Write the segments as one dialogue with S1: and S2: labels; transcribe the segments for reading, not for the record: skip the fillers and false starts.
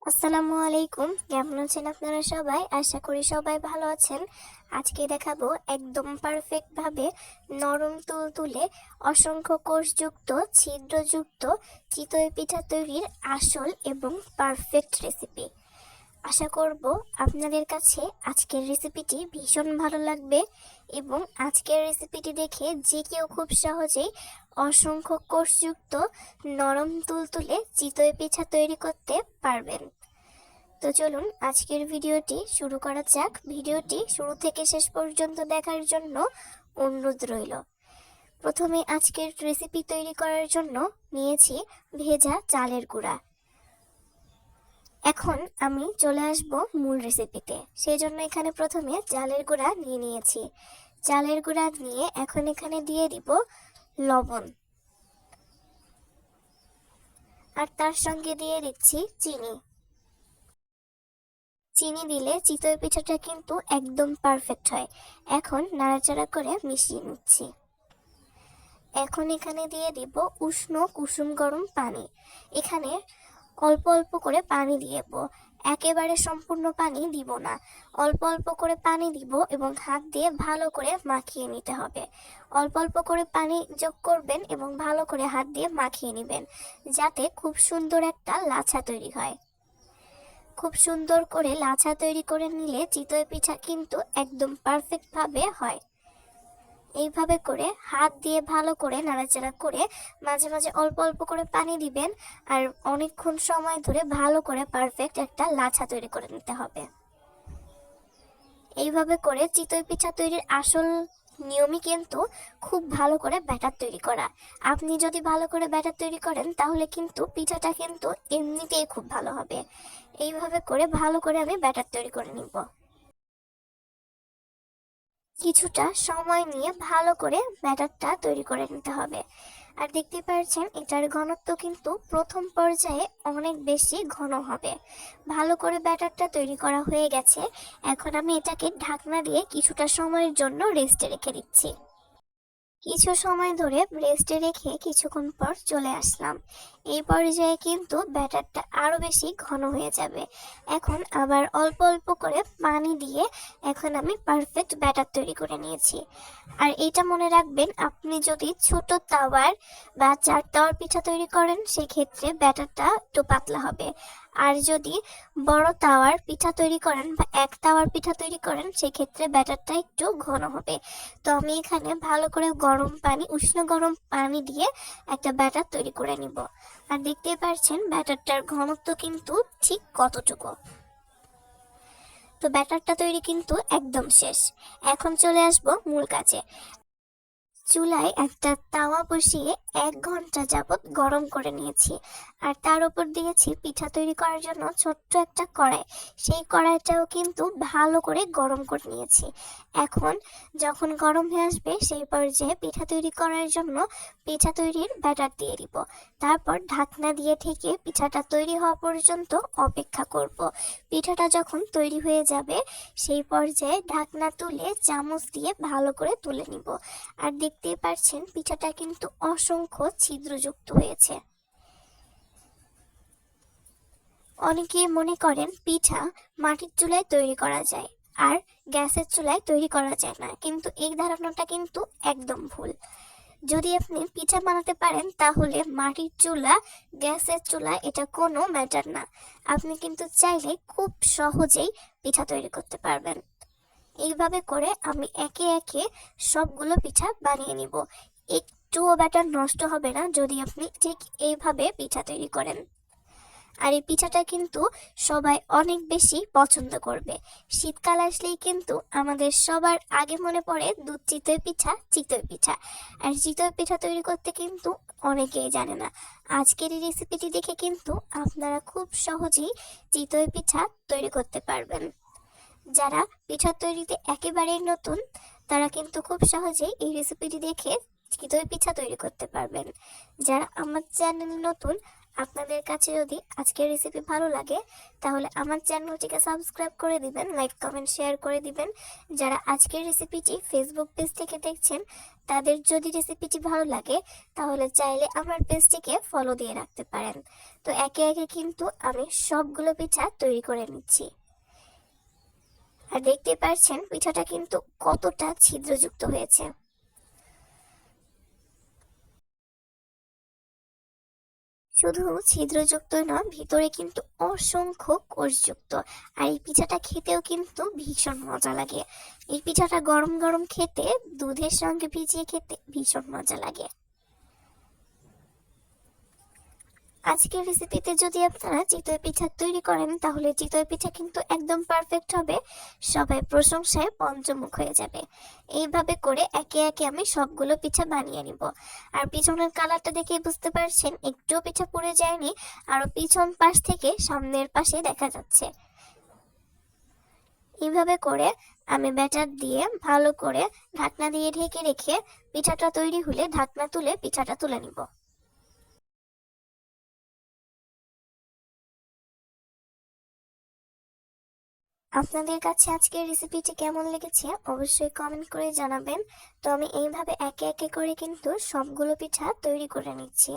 S1: আসসালামু আলাইকুম। কেমন আছেন আপনারা সবাই? আশা করি সবাই ভালো আছেন। আজকে দেখাবো একদম পারফেক্ট ভাবে নরম তুলতুলে অসংখ্য কোষযুক্ত ছিদ্রযুক্ত চিতই পিঠা তৈরির আসল এবং পারফেক্ট রেসিপি। আশা করব আপনাদের কাছে আজকের রেসিপিটি ভীষণ ভালো লাগবে এবং আজকের রেসিপিটি দেখে যে কেউ খুব সহজেই অসংখ্য কোষযুক্ত নরম তুলতুলে চিতই পিঠা তৈরি করতে পারবেন। তো চলুন আজকের ভিডিওটি শুরু করা যাক। ভিডিওটি শুরু থেকে শেষ পর্যন্ত দেখার জন্য অনুরোধ রইল। প্রথমে আজকের রেসিপি তৈরি করার জন্য নিয়েছি ভেজা চালের গুঁড়া। এখন আমি চলে আসব মূল রেসিপিতে। সেই জন্য এখানে প্রথমে চালের গুঁড়া নিয়েছি। চালের গুঁড়া নিয়ে এখন এখানে দিয়ে দিব লবণ, আর তার সঙ্গে দিয়ে দিচ্ছি চিনি। চিনি দিলে চিতই পিঠাটা কিন্তু একদম পারফেক্ট হয়। এখন নাড়াচাড়া করে মিশিয়ে নিচ্ছি। এখন এখানে দিয়ে দিব উষ্ণ কুসুম গরম পানি। এখানে অল্প অল্প করে পানি দিব, একেবারে সম্পূর্ণ পানি দিব না। অল্প অল্প করে পানি দিব এবং হাত দিয়ে ভালো করে মাখিয়ে নিতে হবে। অল্প অল্প করে পানি যোগ করবেন এবং ভালো করে হাত দিয়ে মাখিয়ে নেবেন, যাতে খুব সুন্দর একটা লাছা তৈরি হয়। খুব সুন্দর করে লাছা তৈরি করে নিলে চিতই পিঠা কিন্তু একদম পারফেক্ট ভাবে হয়। এইভাবে করে হাত দিয়ে ভালো করে নাড়াচাড়া করে মাঝে মাঝে অল্প অল্প করে পানি দিবেন, আর অনেকক্ষণ সময় ধরে ভালো করে পারফেক্ট একটা লাছা তৈরি করে নিতে হবে। এইভাবে করে চিতই পিঠা তৈরির আসল নিয়মই কিন্তু খুব ভালো করে ব্যাটার তৈরি করা। আপনি যদি ভালো করে ব্যাটার তৈরি করেন তাহলে কিন্তু পিঠাটা কিন্তু এমনিতেই খুব ভালো হবে। এইভাবে করে ভালো করে আমি ব্যাটার তৈরি করে নিব। কিছুটা সময় নিয়ে ভালো করে ব্যাটারটা তৈরি করে নিতে হবে। আর দেখতে পাচ্ছেন এটার ঘনত্ব কিন্তু প্রথম পর্যায়ে অনেক বেশি ঘন হবে। ভালো করে ব্যাটারটা তৈরি করা হয়ে গেছে। এখন আমি এটাকে ঢাকনা দিয়ে কিছুটা সময়ের জন্য রেস্টে রেখে দিচ্ছি। কিছু সময় ধরে রেস্টে রেখে কিছুক্ষণ পর চলে আসলাম। এই পর্যায়ে কিন্তু ব্যাটারটা আরো বেশি ঘন হয়ে যাবে। এখন আবার অল্প অল্প করে পানি দিয়ে এখন আমি পারফেক্ট ব্যাটার তৈরি করে নিয়েছি। আর এটা মনে রাখবেন, আপনি যদি ছোট তাওয়ার বা 4 তাওয়ার পিঠা তৈরি করেন সেক্ষেত্রে ব্যাটারটা একটু পাতলা হবে। আর যদি বড় তাওয়ার পিঠা তৈরি করেন বা 1 তাওয়ার পিঠা তৈরি করেন সেক্ষেত্রে ব্যাটারটা একটু ঘন হবে। তো আমি এখানে ভালো করে উষ্ণ গরম পানি দিয়ে একটা ব্যাটার তৈরি করে নিব। আর দেখতেই পাচ্ছেন ব্যাটারটার ঘনত্ব কিন্তু ঠিক কতটুকু। তো ব্যাটারটা তৈরি কিন্তু একদম শেষ। এখন চলে আসবো মূল কাজে। চুলায় একটা তাওয়া বসিয়ে 1 ঘন্টা যাবত গরম করে নিয়েছি। আর তার উপর দিয়েছি পিঠা তৈরি করার জন্য ছোট্ট একটা কড়াই। সেই কড়াইটাও কিন্তু ভালো করে গরম করে নিয়েছি। এখন যখন গরম হয়ে আসবে সেই পর্যায়ে পিঠা তৈরি করার জন্য পিঠা তৈরির ব্যাটার দিয়ে দিব। তারপর ঢাকনা দিয়ে ঢেকে পিঠাটা তৈরি হওয়া পর্যন্ত অপেক্ষা করব। পিঠাটা যখন তৈরি হয়ে যাবে সেই পর্যায়ে ঢাকনা তুলে চামচ দিয়ে ভালো করে তুলে নিব। আর দেখতেই পাচ্ছেন পিঠাটা কিন্তু অসংখ্য ছিদ্রযুক্ত হয়েছে। অনেকেই মনে করেন পিঠা মাটির চুলায় তৈরি করা যায় আর গ্যাসের চুলায় তৈরি করা যায় না, কিন্তু এই ধারণাটা কিন্তু একদম ভুল। যদি আপনি পিঠা বানাতে পারেন তাহলে মাটির চুলা গ্যাসের চুলা এটা কোনো ম্যাটার না। আপনি কিন্তু চাইলে খুব সহজেই পিঠা তৈরি করতে পারবেন। এইভাবে করে আমি একে একে সবগুলো পিঠা বানিয়ে নিব। একটুও ব্যাটার নষ্ট হবে না যদি আপনি ঠিক এইভাবে পিঠা তৈরি করেন। আর এই পিঠাটা কিন্তু সবাই অনেক বেশি পছন্দ করবে। শীতকাল আসলেই কিন্তু আমাদের সবার আগে মনে পড়ে দুধ চিতই পিঠা, চিতই পিঠা। আর চিতই পিঠা তৈরি করতে কিন্তু অনেকেই জানে না। আজকের এই রেসিপিটি দেখে কিন্তু আপনারা খুব সহজেই চিতই পিঠা তৈরি করতে পারবেন। যারা পিঠা তৈরিতে একেবারেই নতুন তারা কিন্তু খুব সহজেই এই রেসিপিটি দেখে চিতই পিঠা তৈরি করতে পারবেন। যারা আমার চ্যানেল নতুন আপনাদের কাছে যদি আজকের রেসিপি ভালো লাগে তাহলে আমার চ্যানেলটিকে সাবস্ক্রাইব করে দিবেন, লাইক কমেন্ট শেয়ার করে দিবেন। যারা আজকের রেসিপিটি ফেসবুক পেজ থেকে দেখছেন তাদের যদি রেসিপিটি ভালো লাগে তাহলে চাইলে আমার পেজটিকে ফলো দিয়ে রাখতে পারেন। তো একে একে কিন্তু আমি সবগুলো পিঠা তৈরি করে নিচ্ছি। আর দেখতে পাচ্ছেন পিঠাটা কিন্তু কতটা ছিদ্রযুক্ত হয়েছে। শুধু ছিদ্রযুক্ত নয়, ভিতরে কিন্তু অসংখ্য কোষযুক্ত। আর এই পিঠাটা খেতেও কিন্তু ভীষণ মজা লাগে। এই পিঠাটা গরম গরম খেতে, দুধের সঙ্গে ভিজিয়ে খেতে ভীষণ মজা লাগে। আজকের রেসিপিতে যদি আপনারা চিতই পিঠা তৈরি করেন তাহলে চিতই পিঠা কিন্তু একদম পারফেক্ট হবে, সবাই প্রশংসায় পঞ্চমুখ হয়ে যাবে। এইভাবে করে একে একে আমি সবগুলো পিঠা বানিয়ে নিব। আর পিছনের কালারটা দেখে বুঝতে পারছেন একটুও পিঠা পুড়ে যায়নি, আরো পিছন পাশ থেকে সামনের পাশে দেখা যাচ্ছে। এইভাবে করে আমি ব্যাটার দিয়ে ভালো করে ঢাকনা দিয়ে ঢেকে রেখে পিঠাটা তৈরি হলে ঢাকনা তুলে পিঠাটা তুলে নিব। আপনাদের কাছে আজকের রেসিপিটি কেমন লেগেছে অবশ্যই কমেন্ট করে জানাবেন। তো আমি এইভাবে একে একে করে কিন্তু সবগুলো পিঠা তৈরি করে নিচ্ছি।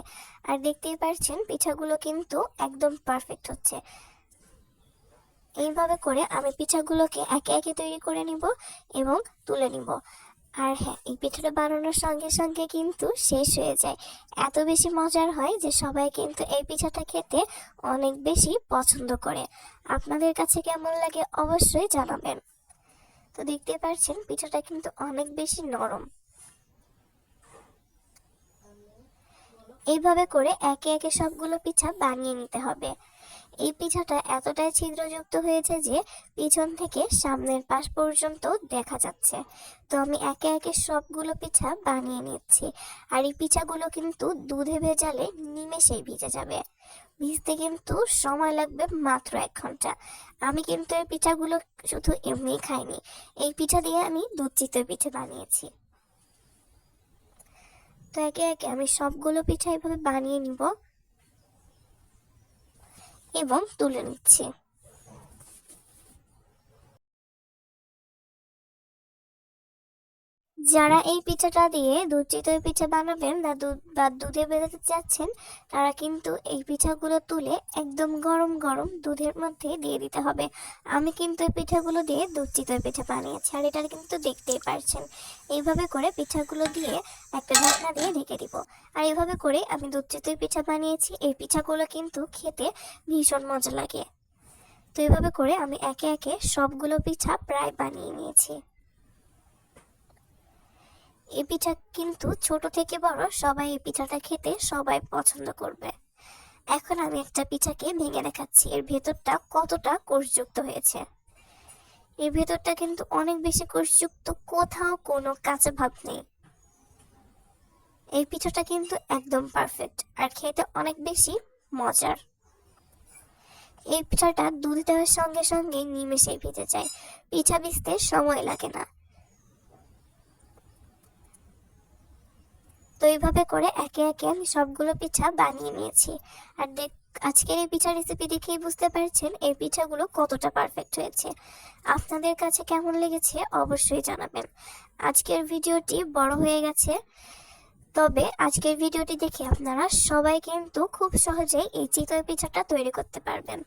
S1: আর দেখতেই পাচ্ছেন পিঠাগুলো কিন্তু একদম পারফেক্ট হচ্ছে। এইভাবে করে আমি পিঠাগুলোকে একে একে তৈরি করে নিব এবং তুলে নিব। আর হ্যাঁ, এই পিঠাটা বানানোর সঙ্গে সঙ্গে কিন্তু শেষ হয়ে যায়। এত বেশি মজার হয় যে সবাই কিন্তু এই পিঠাটা খেতে অনেক বেশি পছন্দ করে। আপনাদের কাছে কেমন লাগে অবশ্যই জানাবেন। তো দেখতে পাচ্ছেন পিঠাটা কিন্তু অনেক বেশি নরম। এইভাবে করে একে একে সবগুলো পিঠা বানিয়ে নিতে হবে। এই পিঠাটা এতটাই ছিদ্রযুক্ত হয়েছে যে পিছন থেকে সামনের পাশ পর্যন্ত দেখা যাচ্ছে। তো আমি একে একে সবগুলো পিঠা বানিয়ে নিচ্ছি। আর এই পিঠাগুলো কিন্তু দুধে ভেজালে নিমেষেই ভিজে যাবে। ভিজতে কিন্তু সময় লাগবে মাত্র 1 ঘন্টা। আমি কিন্তু এই পিঠাগুলো শুধু এমনি খাইনি, এই পিঠা দিয়ে আমি দুধ চিতই পিঠে বানিয়েছি। তো একে একে আমি সবগুলো পিঠা এভাবে বানিয়ে নিব এবং তুলে নিচ্ছি। যারা এই পিঠাটা দিয়ে দুধ চিতই পিঠা বানাবেন বা দুধে ভেজাতে চাচ্ছেন তারা কিন্তু এই পিঠাগুলো তুলে একদম গরম গরম দুধের মধ্যে দিয়ে দিতে হবে। আমি কিন্তু এই পিঠাগুলো দিয়ে দুধ চিতই পিঠা বানিয়েছি আর এটা কিন্তু দেখতেই পারছেন। এইভাবে করে পিঠাগুলো দিয়ে একটা ঢাকনা দিয়ে ঢেকে দিব। আর এইভাবে করে আমি দুধ চিতই পিঠা বানিয়েছি। এই পিঠাগুলো কিন্তু খেতে ভীষণ মজা লাগে। তো এইভাবে করে আমি একে একে সবগুলো পিঠা প্রায় বানিয়ে নিয়েছি। এই পিঠা কিন্তু ছোট থেকে বড় সবাই এই পিঠাটা খেতে সবাই পছন্দ করবে। এখন আমি একটা পিঠাকে ভেঙে দেখাচ্ছি এর ভেতরটা কতটা কোষযুক্ত হয়েছে। এর ভেতরটা কিন্তু অনেক বেশি কোষযুক্ত, কোথাও কোনো কাঁচা ভাব নেই। এই পিঠাটা কিন্তু একদম পারফেক্ট আর খেতে অনেক বেশি মজার। এই পিঠাটা দুধ দেওয়ার সঙ্গে সঙ্গে নিমেষেই ভিজে যায়, পিঠা ভিজতে সময় লাগে না। তো এইভাবে করে একে একে আমি সবগুলো পিঠা বানিয়ে নিয়েছি। আর আজকের এই পিঠা রেসিপি দেখেই বুঝতে পারছেন এই পিঠাগুলো কতটা পারফেক্ট হয়েছে। আপনাদের কাছে কেমন লেগেছে অবশ্যই জানাবেন। আজকের ভিডিওটি বড় হয়ে গেছে, তবে আজকের ভিডিওটি দেখে আপনারা সবাই কিন্তু খুব সহজেই এই চিতই পিঠাটা তৈরি করতে পারবেন।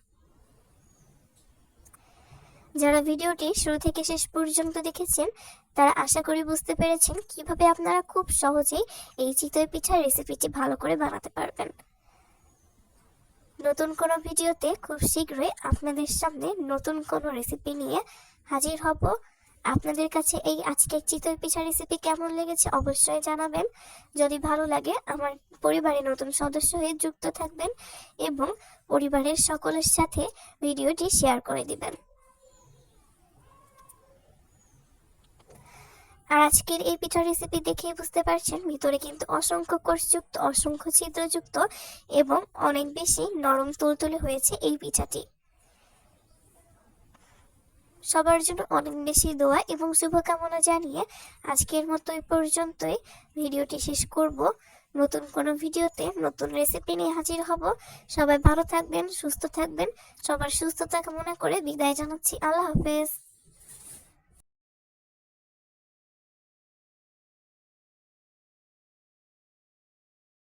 S1: যারা ভিডিওটি শুরু থেকে শেষ পর্যন্ত দেখেছেন তারা আশা করি বুঝতে পেরেছেন কিভাবে আপনারা খুব সহজেই এই চিতই পিঠার রেসিপিটি ভালো করে বানাতে পারবেন। নতুন কোনো ভিডিওতে খুব শীঘ্রই আপনাদের সামনে নতুন কোনো রেসিপি নিয়ে হাজির হব। আপনাদের কাছে এই আজকের চিতই পিঠা রেসিপি কেমন লেগেছে অবশ্যই জানাবেন। যদি ভালো লাগে আমার পরিবারের নতুন সদস্য হয়ে যুক্ত থাকবেন এবং পরিবারের সকলের সাথে ভিডিওটি শেয়ার করে দিবেন। আর আজকের এই পিঠার রেসিপি দেখেই বুঝতে পারছেন ভিতরে কিন্তু অসংখ্য কোষযুক্ত, অসংখ্য ছিদ্রযুক্ত এবং অনেক বেশি নরম তুলতুলে হয়েছে এই পিঠাটি। সবার জন্য অনেক বেশি দোয়া এবং শুভকামনা জানিয়ে আজকের মতো এই পর্যন্তই ভিডিওটি শেষ করব। নতুন কোনো ভিডিওতে নতুন রেসিপি নিয়ে হাজির হব। সবাই ভালো থাকবেন, সুস্থ থাকবেন। সবার সুস্থতা কামনা করে বিদায় জানাচ্ছি। আল্লাহ হাফেজ।